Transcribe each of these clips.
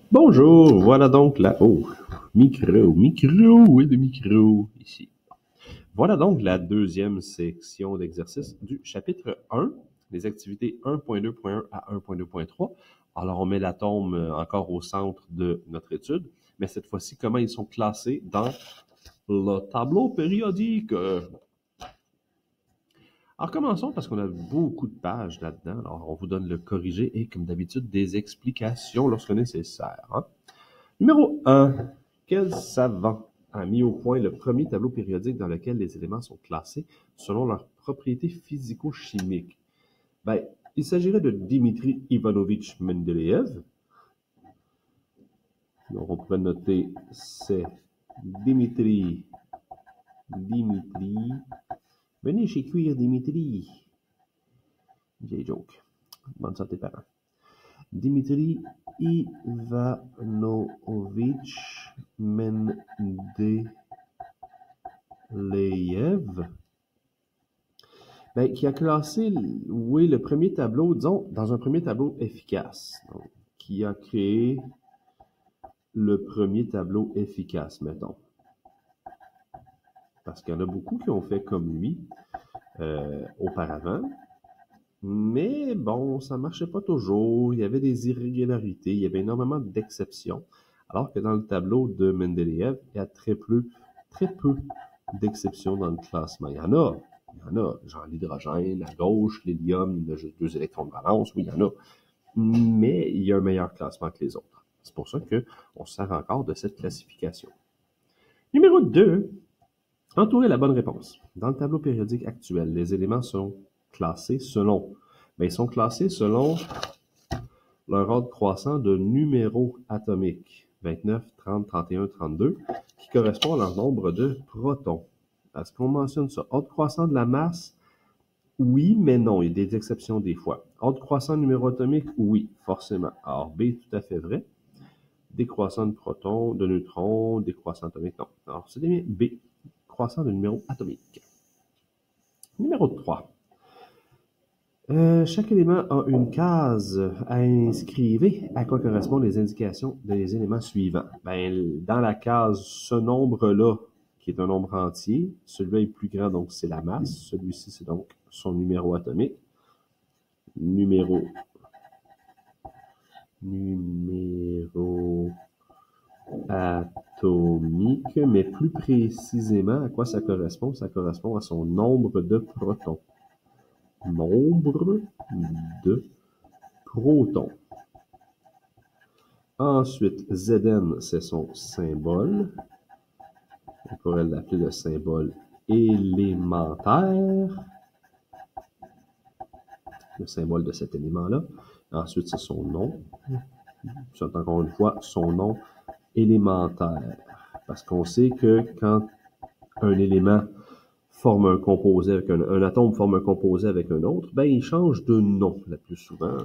Bonjour, voilà donc la... Oh, oui, de micro, ici. Voilà donc la deuxième section d'exercice du chapitre 1, les activités 1.2.1 à 1.2.3. Alors, on met l'atome encore au centre de notre étude, mais cette fois-ci, comment ils sont classés dans le tableau périodique. Alors, commençons parce qu'on a beaucoup de pages là-dedans. Alors, on vous donne le corrigé et, comme d'habitude, des explications lorsque nécessaire. Hein? Numéro 1. Quel savant a mis au point le premier tableau périodique dans lequel les éléments sont classés selon leurs propriétés physico-chimiques? Ben, il s'agirait de Dimitri Ivanovitch Mendeleïev. Donc, on pourrait noter c'est Dimitri. Venez chez Cuire Dimitri. Vieille joke. Bonne santé, parents. Dimitri Ivanovitch Mendeleïev, ben, qui a classé, oui, le premier tableau, disons, dans un premier tableau efficace. Donc, qui a créé le premier tableau efficace, mettons. Parce qu'il y en a beaucoup qui ont fait comme lui auparavant. Mais bon, ça ne marchait pas toujours. Il y avait des irrégularités. Il y avait énormément d'exceptions. Alors que dans le tableau de Mendeleïev, il y a très peu d'exceptions dans le classement. Il y en a, genre l'hydrogène, à gauche, l'hélium, il y a juste 2 électrons de valence, oui, il y en a. Mais il y a un meilleur classement que les autres. C'est pour ça qu'on se sert encore de cette classification. Numéro 2, entourer la bonne réponse. Dans le tableau périodique actuel, les éléments sont classés selon, ils sont classés selon leur ordre croissant de numéros atomiques, 29, 30, 31, 32, qui correspond à leur nombre de protons. Est-ce qu'on mentionne ça? Ordre croissant de la masse, oui, mais non, il y a des exceptions des fois. Ordre croissant de numéro atomique, oui, forcément. Alors, B, tout à fait vrai. Décroissant de protons, de neutrons, décroissant atomique, non. Alors, c'est bien B, croissant de numéro atomique. Numéro 3. Chaque élément a une case à inscrire à quoi correspondent les indications des éléments suivants. Ben, dans la case, ce nombre-là, qui est un nombre entier, celui-là est plus grand, donc c'est la masse. Celui-ci, c'est donc son numéro atomique. Numéro atomique, mais plus précisément, à quoi ça correspond? Ça correspond à son nombre de protons. Nombre de protons. Ensuite, Zn, c'est son symbole. On pourrait l'appeler le symbole élémentaire. Le symbole de cet élément-là. Ensuite, c'est son nom. C'est encore une fois son nom élémentaire. Parce qu'on sait que quand un élément forme un composé avec un atome forme un composé avec un autre, ben il change de nom le plus souvent.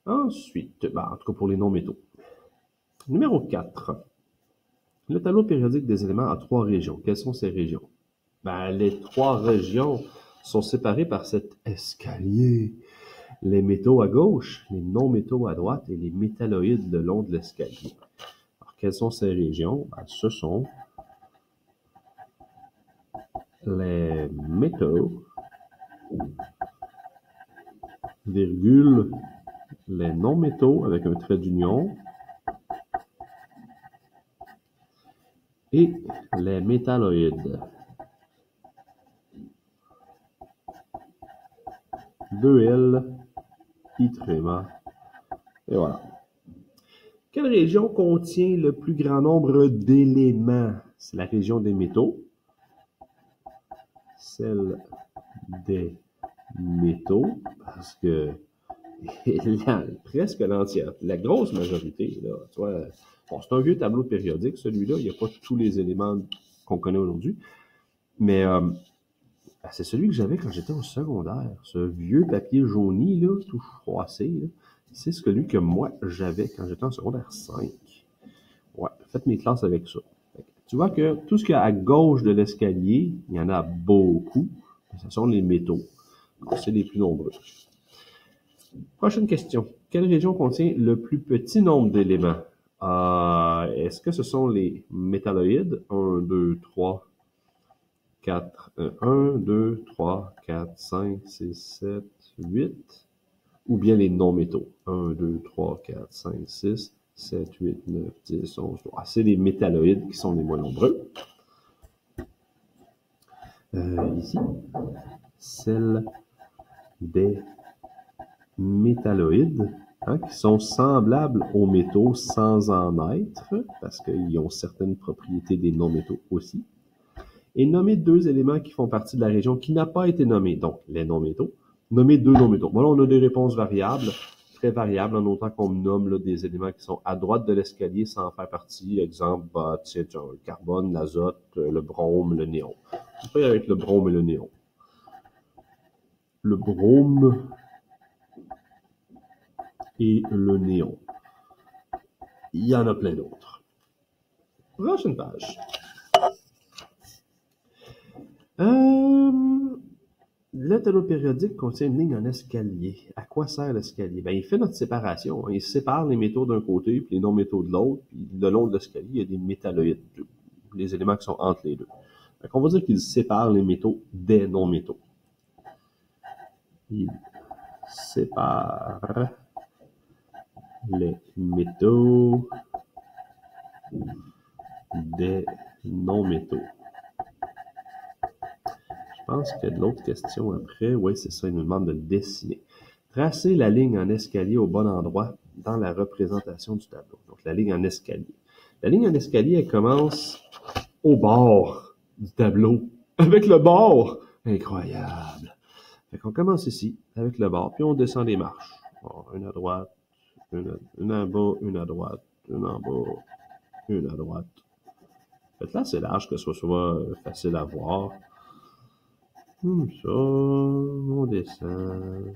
Ensuite, en tout cas pour les non-métaux. Numéro 4. Le tableau périodique des éléments a 3 régions. Quelles sont ces régions? Les 3 régions sont séparées par cet escalier. Les métaux à gauche, les non-métaux à droite et les métalloïdes le long de l'escalier. Alors, quelles sont ces régions? Ce sont les métaux, virgule, les non-métaux avec un trait d'union et les métalloïdes. 2L, I tréma, et voilà. Quelle région contient le plus grand nombre d'éléments? C'est la région des métaux. Celle des métaux, parce que presque l'entière, la grosse majorité, là, tu vois, bon, c'est un vieux tableau périodique, celui-là, il n'y a pas tous les éléments qu'on connaît aujourd'hui, mais c'est celui que j'avais quand j'étais au secondaire, ce vieux papier jauni, là, tout froissé, là, c'est celui que moi, j'avais quand j'étais en secondaire 5. Ouais, faites mes classes avec ça. Tu vois que tout ce qu'il y a à gauche de l'escalier, il y en a beaucoup, ce sont les métaux. C'est les plus nombreux. Prochaine question. Quelle région contient le plus petit nombre d'éléments? Est-ce que ce sont les métalloïdes? 1, 2, 3, 4, 1, 2, 3, 4, 5, 6, 7, 8. Ou bien les non-métaux? 1, 2, 3, 4, 5, 6, 7, 8, 9, 10, 11, 12. C'est les métalloïdes qui sont les moins nombreux. Ici, celle des métalloïdes, qui sont semblables aux métaux sans en être, parce qu'ils ont certaines propriétés des non-métaux aussi. Et nommer deux éléments qui font partie de la région qui n'a pas été nommée, donc les non-métaux. Nommer deux non-métaux. Voilà, on a des réponses variables, très variables, en autant qu'on nomme là, des éléments qui sont à droite de l'escalier sans en faire partie. Exemple, le carbone, l'azote, le brome, le néon. On peut y aller avec le brome et le néon. Le brome et le néon. Il y en a plein d'autres. Prochaine page. Le tableau périodique contient une ligne en escalier. À quoi sert l'escalier? Il fait notre séparation. Il sépare les métaux d'un côté puis les non-métaux de l'autre. Puis le long de l'escalier, il y a des métalloïdes, les éléments qui sont entre les deux. On va dire qu'il sépare les métaux des non-métaux. Il sépare les métaux des non-métaux. Je pense qu'il y a de l'autre question après. Oui, c'est ça, il nous demande de le dessiner. Tracer la ligne en escalier au bon endroit dans la représentation du tableau. Donc, la ligne en escalier. La ligne en escalier, elle commence au bord du tableau. Avec le bord! Incroyable! Fait qu'on commence ici, avec le bord, puis on descend les marches. Bon, une à droite, une en bas, une à droite, une en bas, une à droite. Fait là, c'est large, que ce soit facile à voir. Comme ça, on descend.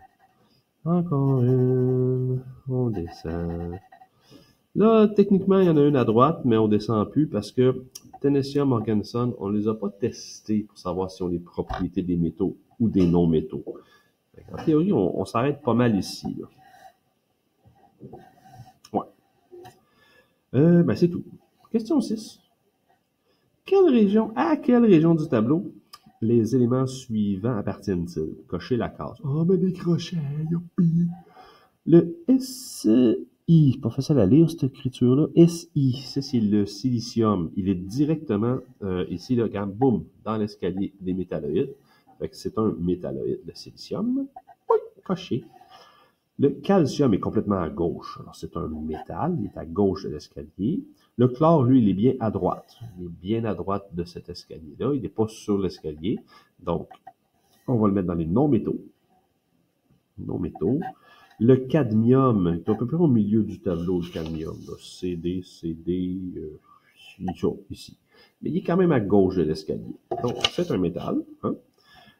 Encore une, on descend. Là, techniquement, il y en a une à droite, mais on descend plus parce que Tennessee Morganson, on les a pas testés pour savoir si on a les propriétés des métaux ou des non-métaux. En théorie, on s'arrête pas mal ici. Là. Ouais. C'est tout. Question 6. À quelle région du tableau les éléments suivants appartiennent-ils? Cochez la case. Oh, mais des crochets, youpi! Le SI, pas facile à lire cette écriture-là. SI, ça c'est le silicium. Il est directement ici, là, regarde, boum, dans l'escalier des métalloïdes. Fait que c'est un métalloïde, le silicium. Oui, coché. Le calcium est complètement à gauche. Alors, c'est un métal, il est à gauche de l'escalier. Le chlore, lui, il est bien à droite. Il est bien à droite de cet escalier-là. Il n'est pas sur l'escalier. Donc, on va le mettre dans les non-métaux. Non-métaux. Le cadmium est à peu près au milieu du tableau, le cadmium. Là. CD, ici. Mais il est quand même à gauche de l'escalier. Donc, c'est un métal. Hein?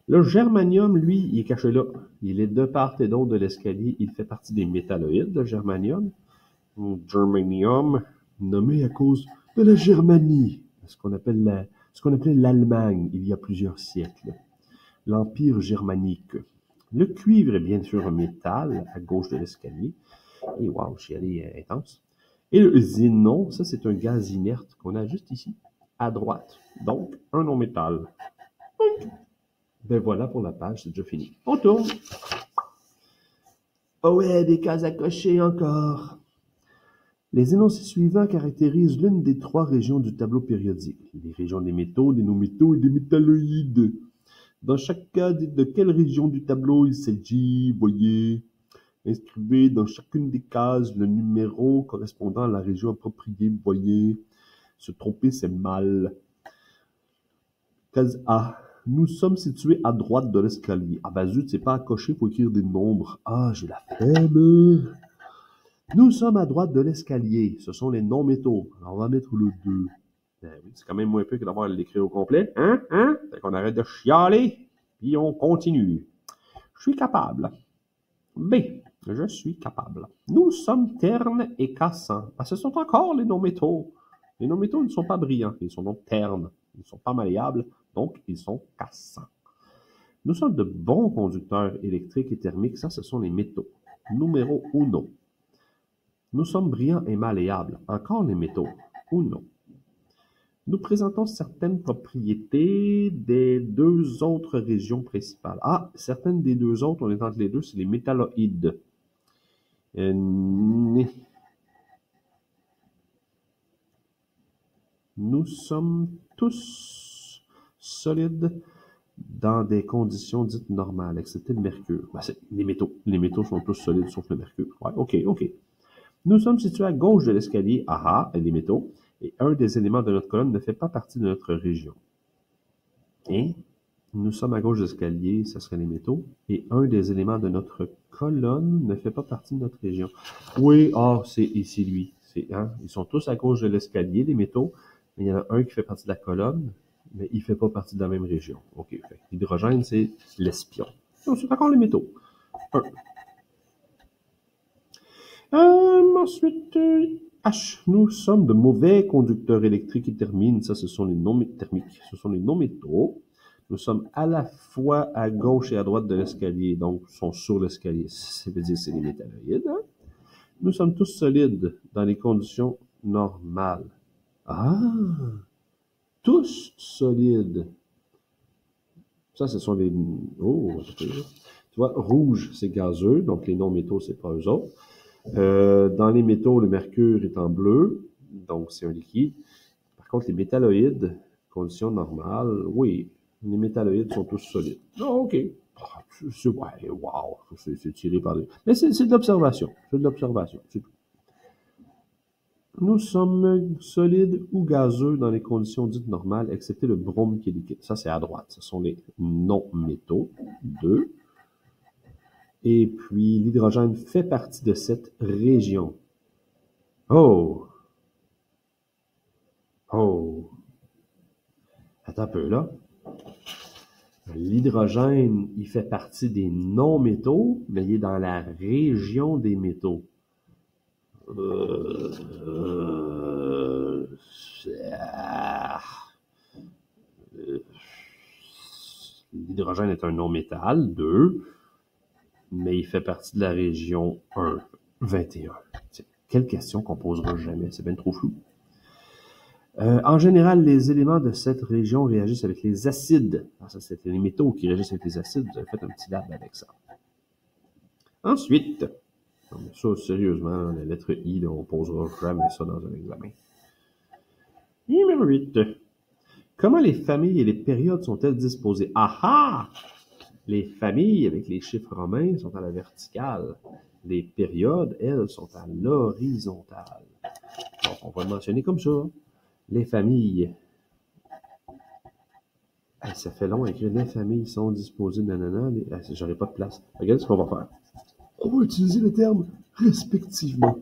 Le germanium, lui, il est caché là. Il est de part et d'autre de l'escalier. Il fait partie des métalloïdes, le germanium. Germanium, nommé à cause de la Germanie, ce qu'on appelait l'Allemagne il y a plusieurs siècles. L'Empire germanique. Le cuivre est bien sûr un métal à gauche de l'escalier. Et waouh, j'y allais intense. Et le xénon, ça c'est un gaz inerte qu'on a juste ici, à droite. Donc, un non-métal. Ben voilà pour la page, c'est déjà fini. On tourne. Oh ouais, des cases à cocher encore. Les énoncés suivants caractérisent l'une des trois régions du tableau périodique. Les régions des métaux, des non-métaux et des métalloïdes. Dans chaque cas, de quelle région du tableau il s'agit, voyez. Inscrivez dans chacune des cases le numéro correspondant à la région appropriée, voyez. Se tromper, c'est mal. Case A. Nous sommes situés à droite de l'escalier. Ah zut, c'est pas à cocher, faut écrire des nombres. Ah, j'ai la flemme. Nous sommes à droite de l'escalier. Ce sont les non-métaux. Alors, on va mettre le 2. Ben oui, c'est quand même moins peu que d'avoir l'écrire au complet. Hein? Fait qu'on arrête de chialer, puis on continue. Je suis capable. B. Je suis capable. Nous sommes ternes et cassants. Ce sont encore les non-métaux. Les non-métaux ne sont pas brillants. Ils sont donc ternes. Ils ne sont pas malléables, donc ils sont cassants. Nous sommes de bons conducteurs électriques et thermiques. Ça, ce sont les métaux. Numéro uno. Nous sommes brillants et malléables. Encore les métaux. Uno. Nous présentons certaines propriétés des deux autres régions principales. Ah, certaines des deux autres, on est entre les deux, c'est les métalloïdes. Nous sommes tous solides dans des conditions dites normales, excepté le mercure. Ben, c'est les métaux. Les métaux sont tous solides sauf le mercure. Ouais, OK. Nous sommes situés à gauche de l'escalier, les métaux, et un des éléments de notre colonne ne fait pas partie de notre région. Et nous sommes à gauche de l'escalier, ça serait les métaux, et un des éléments de notre colonne ne fait pas partie de notre région. Oui, c'est ici lui. Ils sont tous à gauche de l'escalier, les métaux, mais il y en a un qui fait partie de la colonne, mais il ne fait pas partie de la même région. OK. L'hydrogène, c'est l'espion. Donc, c'est encore les métaux. Ensuite, H. Nous sommes de mauvais conducteurs électriques qui terminent. Ça, ce sont les non-thermiques. Ce sont les non-métaux. Nous sommes à la fois à gauche et à droite de l'escalier, donc sont sur l'escalier. Ça veut dire que c'est les métalloïdes. Hein? Nous sommes tous solides dans les conditions normales. Tous solides. Ça, ce sont les... tu vois, rouge, c'est gazeux, donc les non-métaux, c'est pas eux autres. Dans les métaux, le mercure est en bleu, donc c'est un liquide. Par contre, les métalloïdes, conditions normales, oui, les métalloïdes sont tous solides. OK. C'est tiré par deux. Mais c'est de l'observation. C'est de l'observation, c'est tout. Nous sommes solides ou gazeux dans les conditions dites normales, excepté le brome qui est liquide. Ça, c'est à droite. Ce sont les non-métaux. 2. Et puis, l'hydrogène fait partie de cette région. Oh! Attends un peu, là. L'hydrogène, il fait partie des non-métaux, mais il est dans la région des métaux. L'hydrogène est un non-métal, 2, mais il fait partie de la région 1, 21. Quelle question qu'on posera jamais? C'est bien trop flou. En général, les éléments de cette région réagissent avec les acides. Ça, c'est les métaux qui réagissent avec les acides. Vous avez fait un petit lab avec ça. Ensuite, ça, sérieusement, la lettre I, on ne posera jamais ça dans un examen. Numéro 8. Comment les familles et les périodes sont-elles disposées? Les familles avec les chiffres romains sont à la verticale. Les périodes, elles, sont à l'horizontale. Donc, on va le mentionner comme ça. Les familles. Ça fait long à écrire. Les familles sont disposées, nanana. J'aurais pas de place. Regardez ce qu'on va faire. On va utiliser le terme respectivement.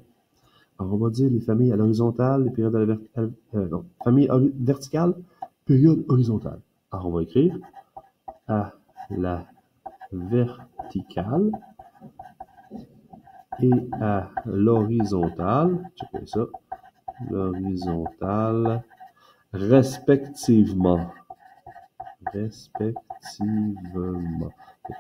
Alors, on va dire les familles à l'horizontale, les périodes à la verticale. Famille verticale, période horizontale. Alors, on va écrire à la verticale et à l'horizontale. Checkez ça. L'horizontale, respectivement. Et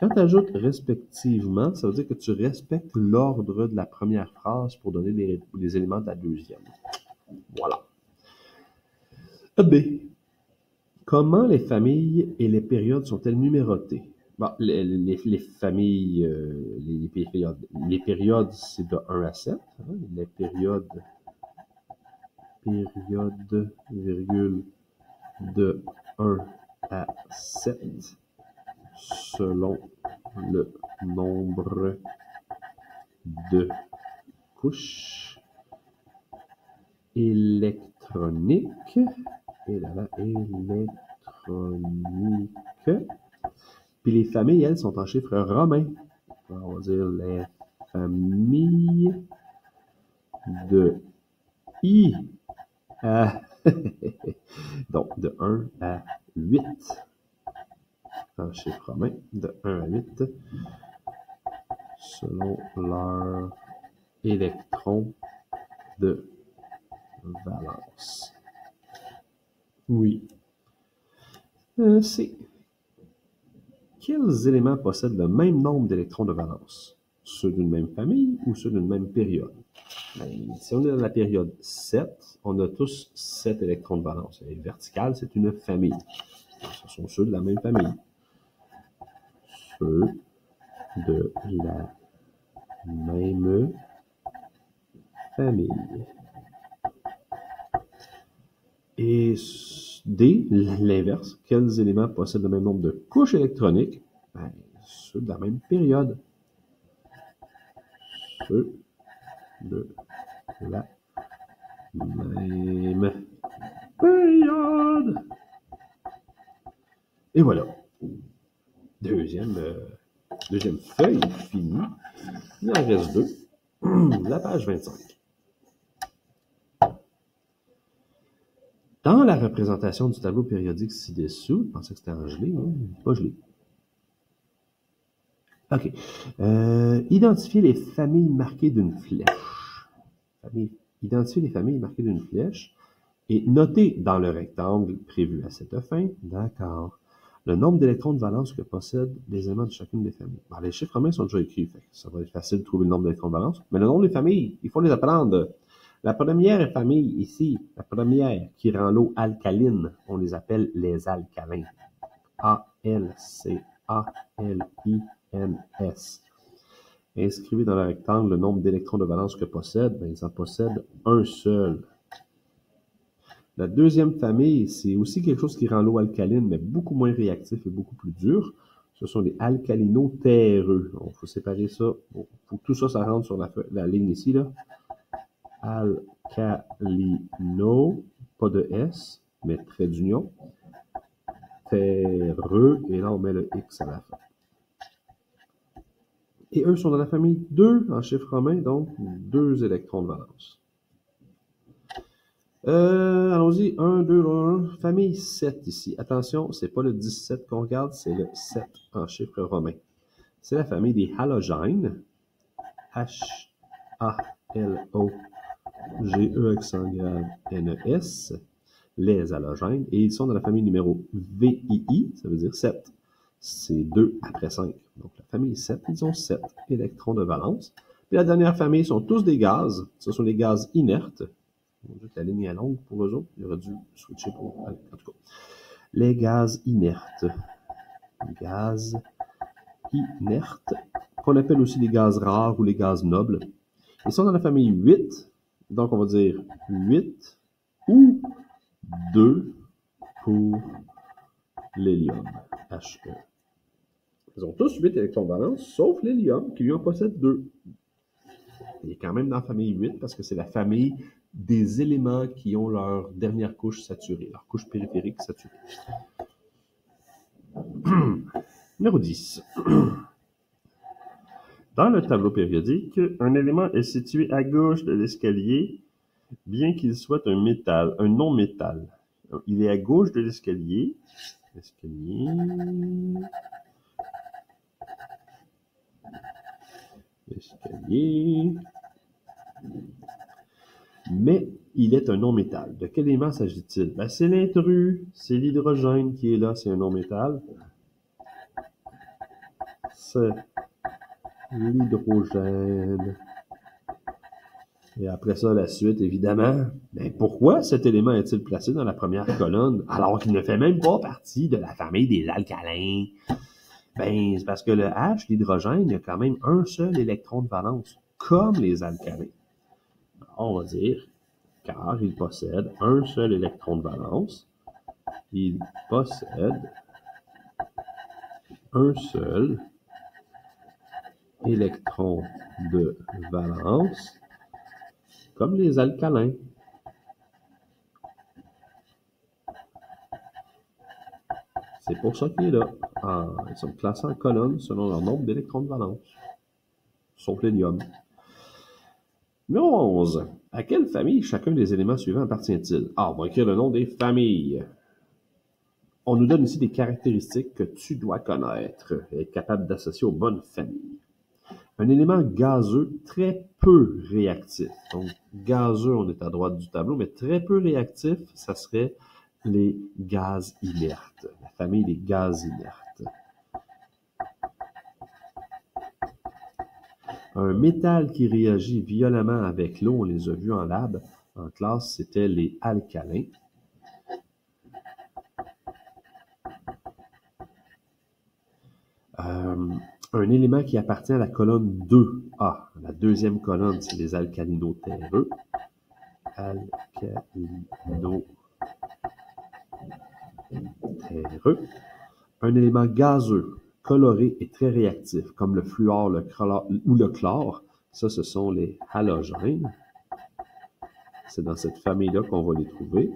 quand tu ajoutes respectivement, ça veut dire que tu respectes l'ordre de la première phrase pour donner les éléments de la deuxième. Voilà. B. Comment les familles et les périodes sont-elles numérotées? Bon, les familles, les périodes, c'est de 1 à 7. Hein? Les périodes, virgule, de 1 à 7, selon le nombre de couches électroniques. Électronique. Puis les familles, elles, sont en chiffres romains. On va dire les familles de I à... Donc, de 1 à 8. En chiffres romains, de 1 à 8. Selon leur électron de valence. Oui. C. Quels éléments possèdent le même nombre d'électrons de valence? ceux d'une même famille ou ceux d'une même période? Ben, si on est dans la période 7, on a tous 7 électrons de valence. Et verticale, c'est une famille. Ce sont ceux de la même famille. Ceux de la même famille. Et D, l'inverse. Quels éléments possèdent le même nombre de couches électroniques? Ben, ceux de la même période. Ceux de la même période. Et voilà. Deuxième feuille finie. Il en reste 2. La page 25. Dans la représentation du tableau périodique ci-dessous, je pensais que c'était en gelé, hein? Pas gelé. OK. Identifiez les familles marquées d'une flèche. Identifiez les familles marquées d'une flèche et notez dans le rectangle prévu à cette fin, d'accord, le nombre d'électrons de valence que possèdent les éléments de chacune des familles. Bon, les chiffres romains sont déjà écrits, fait que ça va être facile de trouver le nombre d'électrons de valence. Mais le nombre des familles, il faut les apprendre. La première famille ici, la première qui rend l'eau alcaline, on les appelle les alcalins. A-L-C-A-L-I-N-S. Inscrivez dans le rectangle le nombre d'électrons de valence que possèdent. Ben, ils en possèdent un seul. La deuxième famille, c'est aussi quelque chose qui rend l'eau alcaline, mais beaucoup moins réactif et beaucoup plus dur. Ce sont les alcalino-terreux. Il faut séparer ça. Bon, faut que tout ça, ça rentre sur la ligne ici, là. Alcalino, pas de S, mais trait d'union. Terreux, et là, on met le X à la fin. Et eux sont dans la famille 2 en chiffre romain, donc 2 électrons de valence. Allons-y, 1, 2, 1, famille 7 ici. Attention, c'est pas le 17 qu'on regarde, c'est le 7 en chiffre romain. C'est la famille des halogènes. H-A-L-O-G-E accent grave N-E-S. Les halogènes. Et ils sont dans la famille numéro VII, ça veut dire 7. C'est 2 après 5. Donc la famille 7, ils ont 7 électrons de valence. Puis la dernière famille sont tous des gaz. Ce sont les gaz inertes. Mon Dieu, la ligne est longue pour eux autres. Il aurait dû switcher pour... En tout cas. Les gaz inertes. Gaz inertes, qu'on appelle aussi les gaz rares ou les gaz nobles. Ils sont dans la famille 8. Donc, on va dire 8 ou 2 pour l'hélium. He. Ils ont tous 8 électrons de valence, sauf l'hélium, qui lui en possède 2. Il est quand même dans la famille 8 parce que c'est la famille des éléments qui ont leur dernière couche saturée, leur couche périphérique saturée. Numéro 10. Dans le tableau périodique, un élément est situé à gauche de l'escalier, bien qu'il soit un non-métal. Il est à gauche de l'escalier. Mais il est un non-métal. De quel élément s'agit-il? Ben, c'est l'intrus, c'est l'hydrogène qui est là, c'est un non-métal. C'est l'hydrogène. Et après ça, la suite, évidemment. Mais pourquoi cet élément est-il placé dans la première colonne alors qu'il ne fait même pas partie de la famille des alcalins? Ben, c'est parce que le H, l'hydrogène, il a quand même un seul électron de valence, comme les alcalins. Alors, on va dire, car il possède un seul électron de valence. Il possède un seul électron de valence, comme les alcalins. C'est pour ça qu'il est là. Ils sont classés en colonnes selon leur nombre d'électrons de valence, sauf l'hélium. Numéro 11. À quelle famille chacun des éléments suivants appartient-il? On va écrire le nom des familles. On nous donne ici des caractéristiques que tu dois connaître et être capable d'associer aux bonnes familles. Un élément gazeux très peu réactif. Donc, gazeux, on est à droite du tableau, mais très peu réactif, ça serait les gaz inertes. La famille des gaz inertes. Un métal qui réagit violemment avec l'eau, on les a vus en lab, en classe, c'était les alcalins. Un élément qui appartient à la colonne 2A. La deuxième colonne, c'est les alcalino-terreux. Alcalino-terreux. Un élément gazeux, coloré et très réactif, comme le fluor ou le chlore. Ça, ce sont les halogènes. C'est dans cette famille-là qu'on va les trouver.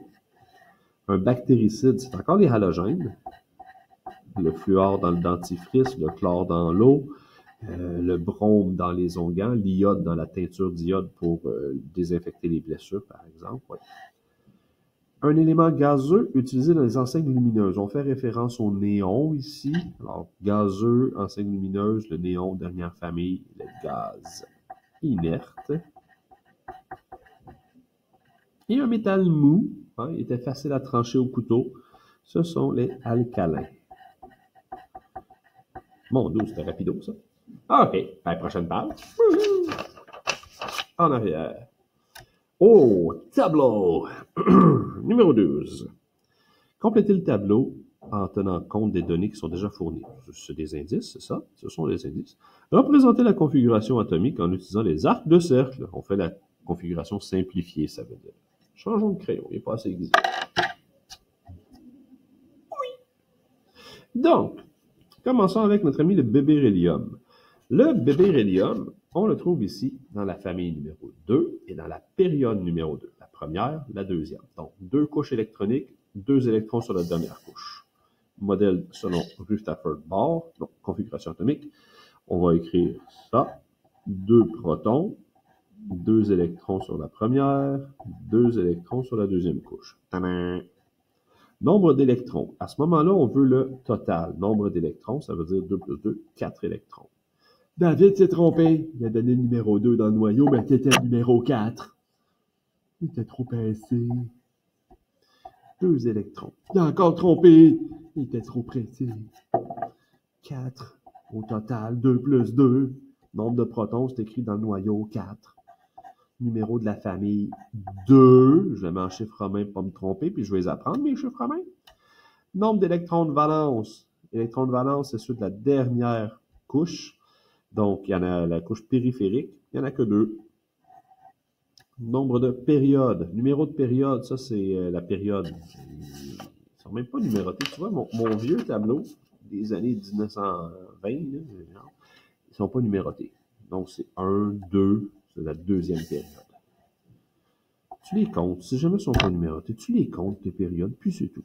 Un bactéricide, c'est encore les halogènes. Le fluor dans le dentifrice, le chlore dans l'eau, le brome dans les onguents, l'iode dans la teinture d'iode pour désinfecter les blessures, par exemple. Ouais. Un élément gazeux utilisé dans les enseignes lumineuses. On fait référence au néon ici. Alors, gazeux, enseigne lumineuse, le néon, dernière famille, le gaz inerte. Et un métal mou, hein, il était facile à trancher au couteau. Ce sont les alcalins. Mon Dieu, c'était rapido, ça. Ah, OK. À la prochaine page. En arrière. Oh, tableau. Numéro 12. Complétez le tableau en tenant compte des données qui sont déjà fournies. C'est des indices, c'est ça? Ce sont des indices. Représentez la configuration atomique en utilisant les arcs de cercle. On fait la configuration simplifiée, ça veut dire. Changeons de crayon, il n'est pas assez exigeant. Oui. Donc, commençons avec notre ami le bébéryllium. Le bébéryllium, on le trouve ici dans la famille numéro 2 et dans la période numéro 2. La première, la deuxième. Donc, 2 couches électroniques, 2 électrons sur la dernière couche. Modèle selon Rutherford-Bohr, donc configuration atomique. On va écrire ça. 2 protons, 2 électrons sur la première, 2 électrons sur la deuxième couche. Tadam! Nombre d'électrons. À ce moment-là, on veut le total. Nombre d'électrons, ça veut dire 2 plus 2, 4 électrons. David s'est trompé. Il a donné le numéro 2 dans le noyau, mais c'était le numéro 4. Il était trop pressé. 2 électrons. Il a encore trompé. Il était trop pressé. 4 au total. 2 plus 2. Nombre de protons, c'est écrit dans le noyau 4. Numéro de la famille 2. Je les mets en chiffre romain pour pas me tromper, puis je vais les apprendre, mes chiffres romains. Nombre d'électrons de valence. Électrons de valence, c'est ceux de la dernière couche. Donc, il y en a la couche périphérique, il n'y en a que 2. Nombre de périodes. Numéro de période, ça c'est la période. Ils ne sont même pas numérotés. Tu vois, mon vieux tableau des années 1920, là, ils ne sont pas numérotés. Donc, c'est 1, 2, c'est la deuxième période. Tu les comptes. Si jamais ils ne sont pas numérotés, tu les comptes, tes périodes, puis c'est tout.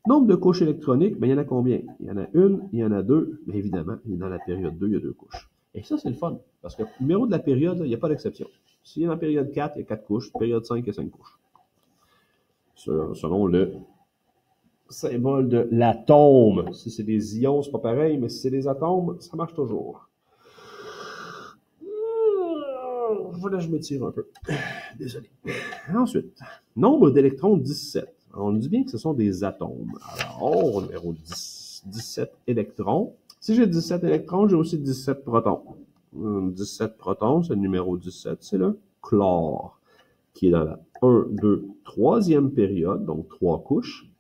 Nombre de couches électroniques, ben, il y en a combien? Il y en a une, il y en a 2, mais évidemment, dans la période 2, il y a 2 couches. Et ça, c'est le fun, parce que le numéro de la période, il n'y a pas d'exception. S'il y a dans la période 4, il y a 4 couches, période 5, il y a 5 couches. Selon le symbole de l'atome. Si c'est des ions, c'est pas pareil, mais si c'est des atomes, ça marche toujours. Voilà, je m'étire un peu. Désolé. Ensuite, nombre d'électrons 17. On nous dit bien que ce sont des atomes. Alors, numéro 10, 17 électrons. Si j'ai 17 électrons, j'ai aussi 17 protons. 17 protons, c'est le numéro 17, c'est le chlore, qui est dans la 1, 2, 3e période, donc 3 couches.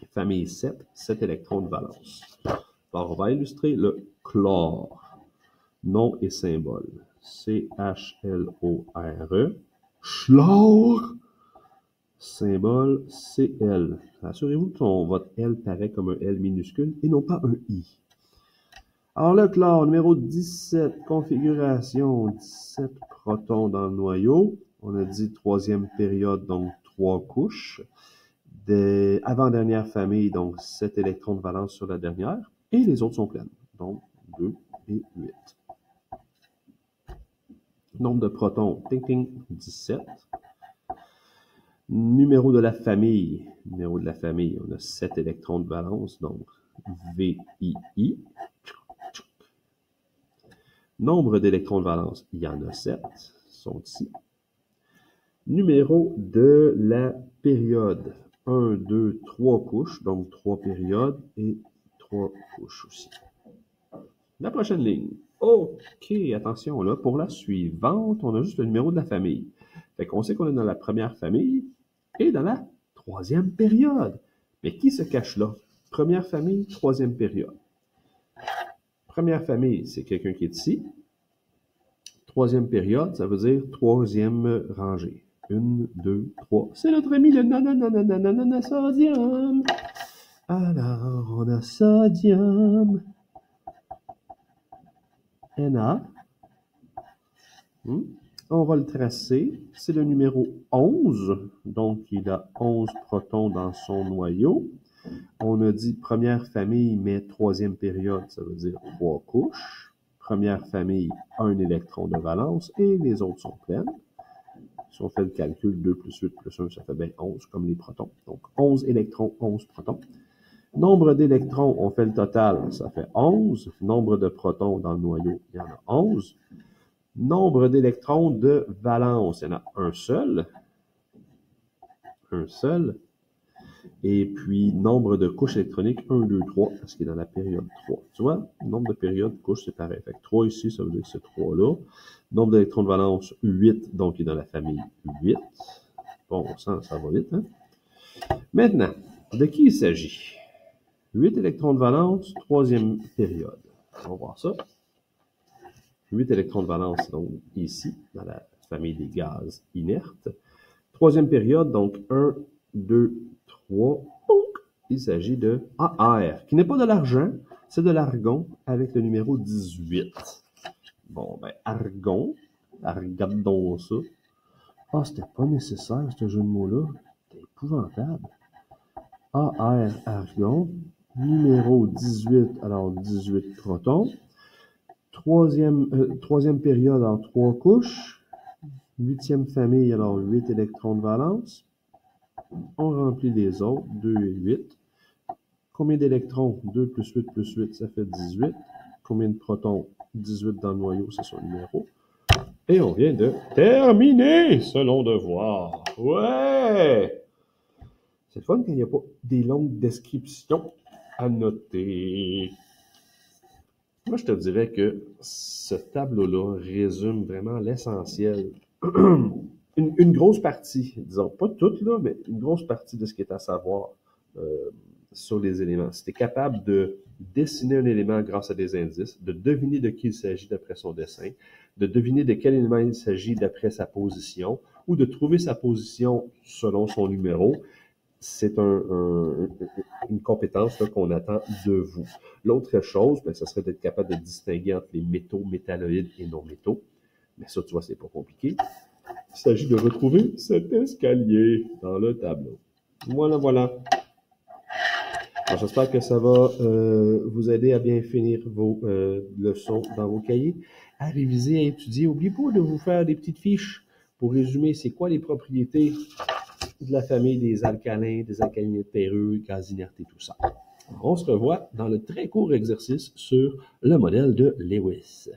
Famille 7, 7 électrons de valence. Alors, on va illustrer le chlore. Nom et symbole. C-H-L-O-R-E. Chlore. Symbole Cl. Assurez-vous que votre L paraît comme un L minuscule et non pas un I. Alors le chlore, numéro 17, configuration, 17 protons dans le noyau. On a dit 3e période, donc 3 couches. Avant-dernière famille, donc 7 électrons de valence sur la dernière. Et les autres sont pleines, donc 2 et 8. Nombre de protons, ting ting, 17. Numéro de la famille, on a 7 électrons de valence, donc VII. Nombre d'électrons de valence, il y en a 7, sont ici. Numéro de la période, 1, 2, 3 couches, donc 3 périodes et 3 couches aussi. La prochaine ligne. OK, attention, là, pour la suivante, on a juste le numéro de la famille. Fait qu'on sait qu'on est dans la première famille et dans la troisième période. Mais qui se cache là? Première famille, troisième période. Première famille, c'est quelqu'un qui est ici. Troisième période, ça veut dire troisième rangée. 1, 2, 3. C'est notre ami le nanananananana sodium. Alors, on a sodium. Na. On va le tracer. C'est le numéro 11. Donc, il a 11 protons dans son noyau. On a dit première famille, mais troisième période, ça veut dire 3 couches. Première famille, 1 électron de valence et les autres sont pleines. Si on fait le calcul, 2 plus 8 plus 1, ça fait bien 11 comme les protons. Donc, 11 électrons, 11 protons. Nombre d'électrons, on fait le total, ça fait 11. Nombre de protons dans le noyau, il y en a 11. Nombre d'électrons de valence, il y en a un seul. Un seul. Et puis, nombre de couches électroniques, 1, 2, 3, parce qu'il est dans la période 3. Tu vois, nombre de périodes, couches, c'est pareil. Fait que 3 ici, ça veut dire que c'est 3 là. Nombre d'électrons de valence, 8, donc il est dans la famille 8. Bon sang, ça va vite, hein? Maintenant, de qui il s'agit? 8 électrons de valence, troisième période. On va voir ça. 8 électrons de valence, donc ici, dans la famille des gaz inertes. Troisième période, donc 1, 2, 3. Il s'agit de AR, qui n'est pas de l'argent, c'est de l'argon avec le numéro 18. Bon, ben, argon, regardons ça. Ah, c'était pas nécessaire, ce jeu de mots-là. C'était épouvantable. AR, argon, numéro 18, alors 18 protons. Troisième période, alors 3 couches. Huitième famille, alors 8 électrons de valence. On remplit les autres, 2 et 8. Combien d'électrons? 2 plus 8 plus 8, ça fait 18. Combien de protons? 18 dans le noyau, c'est son numéro. Et on vient de terminer selon devoir. Ouais! C'est fun quand il n'y a pas des longues descriptions à noter. Moi, je te dirais que ce tableau-là résume vraiment l'essentiel. Une grosse partie, disons, pas toute, là, mais une grosse partie de ce qui est à savoir sur les éléments. Si tu es capable de dessiner un élément grâce à des indices, de deviner de qui il s'agit d'après son dessin, de deviner de quel élément il s'agit d'après sa position, ou de trouver sa position selon son numéro, c'est une compétence qu'on attend de vous. L'autre chose, ben, ce serait d'être capable de distinguer entre les métaux, métalloïdes et non-métaux. Mais ça, tu vois, c'est pas compliqué. Il s'agit de retrouver cet escalier dans le tableau. Voilà, voilà. J'espère que ça va vous aider à bien finir vos leçons dans vos cahiers, à réviser, à étudier. N'oubliez pas de vous faire des petites fiches pour résumer c'est quoi les propriétés de la famille des alcalins, des alcalinés terreux, gaz inertes et tout ça. On se revoit dans le très court exercice sur le modèle de Lewis.